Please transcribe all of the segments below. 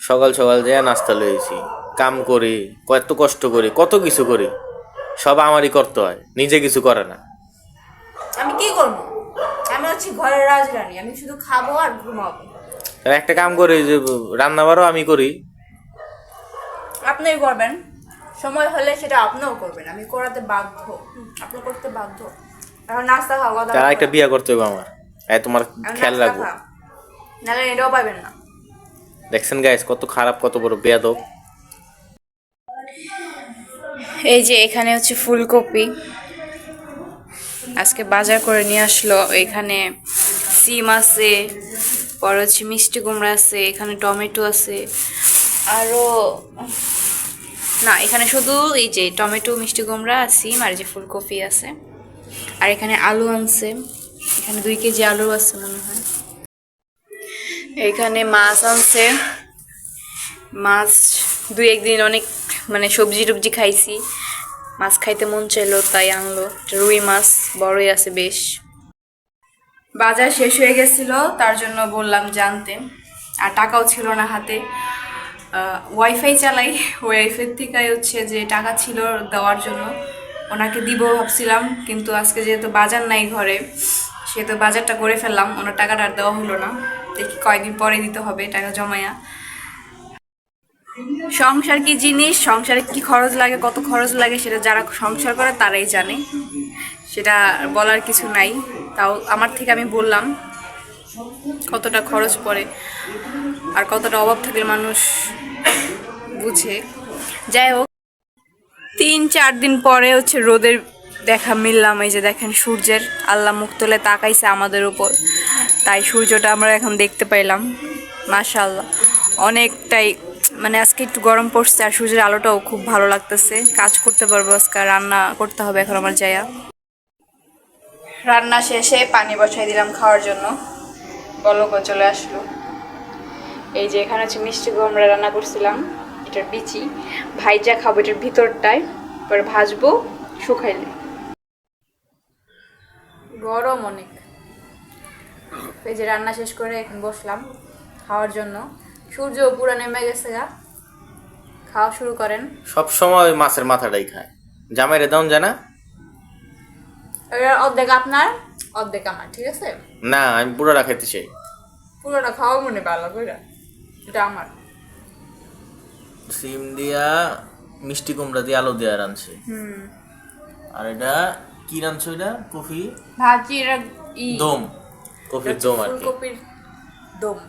সকাল সকাল যেয়ে নাস্তা লয়েছি, কাম করি, কত কষ্ট করি, কত কিছু করি, সব আমারই করতে হয়, নিজে কিছু করে না। আমি কি করবো? আমি হচ্ছি ঘরের রাজরানী, আমি শুধু খাবো আর ঘুমাবো। আর একটা কাম করি যে রান্না বাড়াও আমি করি। আপনিই করবেন, সময় হলে সেটা আপনিও করবেন, আমি করাতে বাধ্য। আপনি করতে বাধ্য। এখন নাস্তা খাওয়া দাওয়া তার একটা করেন। বিয়া করতে হবে আমার, তোমার এখন খেয়াল নাস্তা রাখবো। খাও, নাহলে এটাও পাবেন না। দেখছেন গাইস কত খারাপ, কত বড় বেয়াদব। এই যে এখানে হচ্ছে ফুলকপি, আজকে বাজার করে নিয়ে আসলো। এখানে সিম আছে, পর হচ্ছে মিষ্টি কুমড়া আছে, এখানে টমেটো আছে, আরো না, এখানে শুধু এই যে টমেটো, মিষ্টি কুমড়া, সিম আর যে ফুলকপি আছে। আর এখানে আলু আনছে, এখানে 2 কেজি আলু আছে মনে হয়। এখানে মাছ আনছে, মাছ 2-1 দিন অনেক মানে সবজি টবজি খাইছি, মাছ খাইতে মন চাইলো তাই আনলো। রুই মাছ বড়ই আছে বেশ। বাজার শেষ হয়ে গেছিল, তার জন্য বললাম জানতে, আর টাকাও ছিল না হাতে। ওয়াইফাই চালাই, ওয়াইফাই থেকে হচ্ছে যে টাকা ছিল দেওয়ার জন্য ওনাকে দিব ভাবছিলাম, কিন্তু আজকে যেহেতু বাজার নাই ঘরে, সেহেতু বাজারটা করে ফেললাম, ওনার টাকাটা আর দেওয়া হলো না। দেখি কয়েকদিন পরে দিতে হবে টাকা জমায়া। সংসার কি জিনিস, সংসারে কি খরচ লাগে, কত খরচ লাগে, সেটা যারা সংসার করে তারাই জানে, সেটা বলার কিছু নাই। তাও আমার থেকে আমি বললাম কতটা খরচ পড়ে আর কতটা অভাব থাকলে মানুষ বুঝে। যাই হোক, 3-4 দিন পরে হচ্ছে রোদের দেখা মিললাম। এই যে দেখেন সূর্যের আল্লাহ মুখ তুলে তাকাইছে আমাদের উপর, তাই সূর্যটা আমরা এখন দেখতে পাইলাম। মাশাআল্লাহ, অনেকটাই মানে আজকে একটু গরম পড়ছে আর সূর্যের আলোটাও খুব ভালো লাগতেছে। কাজ করতে পারবো আজকে, রান্না করতে হবে এখন আমার যাইয়া। রান্না শেষে পানি বসাই দিলাম খাওয়ার জন্য, বলকও চলে আসলো। এই যে এখানে হচ্ছে মিষ্টি কুমড়া রান্না করছিলাম, এটার বিচি ভাইজা খাবো, এটার ভিতরটায় পরে ভাজবো শুকাইলে। গরম অনেক। এই যে রান্না শেষ করে এখন বসলাম খাওয়ার জন্য। সূর্য পুরো নেমে গেছে গা, খাওয়া শুরু করেন। সব সময় মাছের মাথাটাই খায়, জামাইরে দাও জানা। এবার অর্ধেক আপনার, অর্ধেক আমার, ঠিক আছে? না, আমি পুরোটা খেতে চাই। পুরোটা খাওয়া মনে ভালো করে, এটা আমার। সিম দিয়া, মিষ্টি কুমড়া দিয়ে, আলু দিয়া রাঁধছে। আর এটা কি রাঁধছো? এটা কফি ভাজি, এটা দম, কফির দম আর কি। ফুলকপির দম।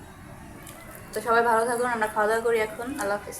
তো সবাই ভালো থাকুন, আমরা খাওয়া দাওয়া করি এখন। আল্লাহ হাফিজ।